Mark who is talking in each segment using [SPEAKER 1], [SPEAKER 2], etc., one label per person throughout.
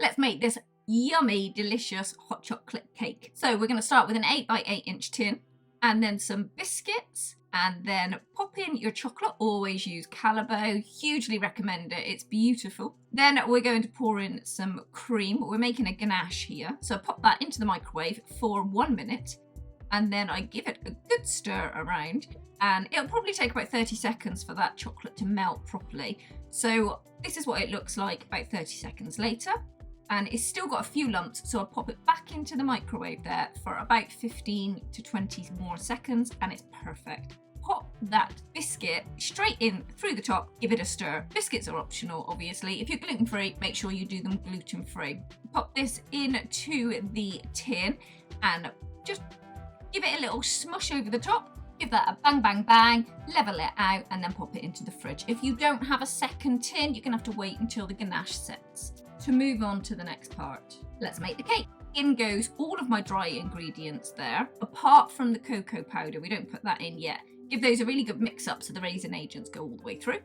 [SPEAKER 1] Let's make this yummy, delicious hot chocolate cake. So we're going to start with an 8 by 8 inch tin and then some biscuits, and then pop in your chocolate. Always use Callebaut, hugely recommend it, it's beautiful. Then we're going to pour in some cream. We're making a ganache here, so pop that into the microwave for 1 minute, and then I give it a good stir around, and it'll probably take about 30 seconds for that chocolate to melt properly. So this is what it looks like about 30 seconds later, and it's still got a few lumps, so I'll pop it back into the microwave there for about 15 to 20 more seconds, and it's perfect. Pop that biscuit straight in through the top, give it a stir. Biscuits are optional, obviously. If you're gluten-free, make sure you do them gluten-free. Pop this into the tin and just give it a little smush over the top. Give that a bang, bang, bang, level it out, and then pop it into the fridge. If you don't have a second tin, you're gonna have to wait until the ganache sets. To move on to the next part, let's make the cake. In goes all of my dry ingredients there, apart from the cocoa powder. We don't put that in yet. Give those a really good mix up so the raisin agents go all the way through.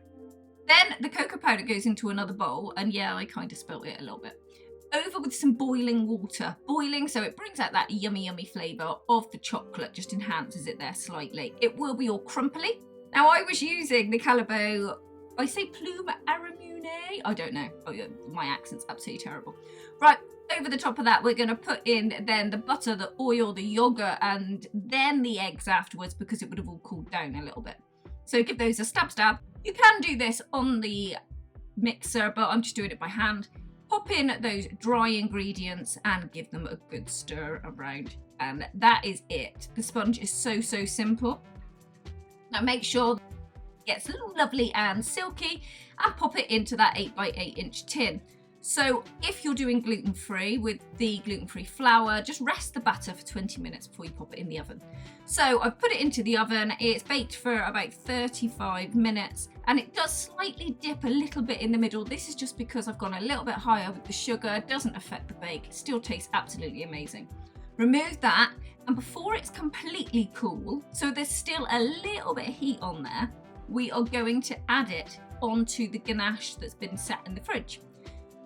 [SPEAKER 1] Then the cocoa powder goes into another bowl, and yeah, I kind of spilt it a little bit. Over with some boiling water. Boiling so it brings out that yummy, yummy flavour of the chocolate, just enhances it there slightly. It will be all crumply. Now I was using the Callebaut, I say plume aramune? I don't know. Oh yeah, my accent's absolutely terrible. Right, over the top of that, we're going to put in then the butter, the oil, the yogurt, and then the eggs afterwards, because it would have all cooled down a little bit. So give those a stab. You can do this on the mixer, but I'm just doing it by hand. Pop in those dry ingredients and give them a good stir around. And that is it. The sponge is so simple. Now make sure it gets lovely and silky, and pop it into that 8 by 8 inch tin. So if you're doing gluten-free with the gluten-free flour, just rest the batter for 20 minutes before you pop it in the oven. So I've put it into the oven. It's baked for about 35 minutes, and it does slightly dip a little bit in the middle. This is just because I've gone a little bit higher with the sugar. It doesn't affect the bake. It still tastes absolutely amazing. Remove that, and before it's completely cool, so there's still a little bit of heat on there, we are going to add it onto the ganache that's been set in the fridge.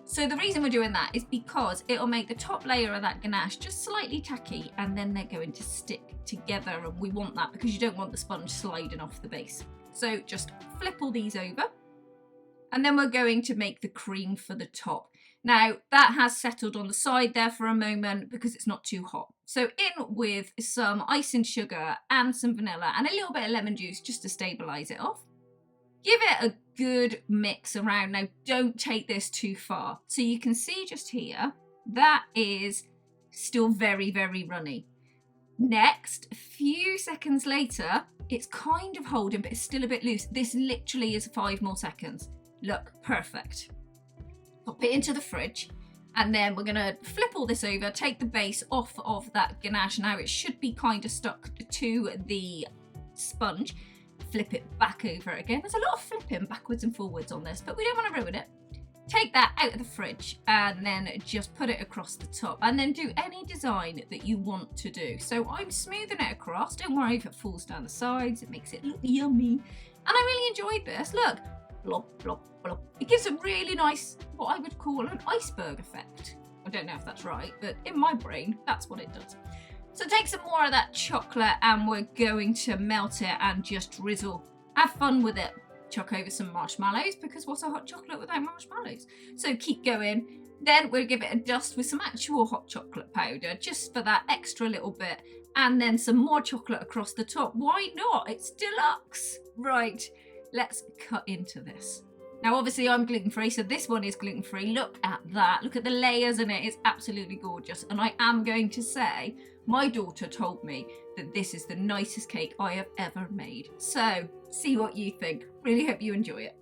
[SPEAKER 1] So the reason we're doing that is because it'll make the top layer of that ganache just slightly tacky, and then they're going to stick together, and we want that because you don't want the sponge sliding off the base. So just flip all these over, and then we're going to make the cream for the top. Now that has settled on the side there for a moment because it's not too hot. So in with some icing sugar and some vanilla and a little bit of lemon juice just to stabilize it off. Give it a good mix around. Now don't take this too far. So you can see just here, that is still very runny. Next, a few seconds later, it's kind of holding, but it's still a bit loose. This literally is 5 more seconds. Look, perfect. Pop it into the fridge, and then we're gonna flip all this over, take the base off of that ganache. Now it should be kind of stuck to the sponge. Flip it back over again. There's a lot of flipping backwards and forwards on this, but we don't want to ruin it. Take that out of the fridge and then just put it across the top, and then do any design that you want to do. So I'm smoothing it across. Don't worry if it falls down the sides. It makes it look yummy. And I really enjoyed this. Look, blop, blop, blop. It gives a really nice, what I would call an iceberg effect. I don't know if that's right, but in my brain, that's what it does. So take some more of that chocolate, and we're going to melt it and just drizzle. Have fun with it. Chuck over some marshmallows, because what's a hot chocolate without marshmallows? So keep going. Then we'll give it a dust with some actual hot chocolate powder, just for that extra little bit. And then some more chocolate across the top. Why not? It's deluxe. Right, let's cut into this. Now obviously I'm gluten-free, so this one is gluten-free. Look at that. Look at the layers in it. It's absolutely gorgeous. And I am going to say, my daughter told me that this is the nicest cake I have ever made. So see what you think. Really hope you enjoy it.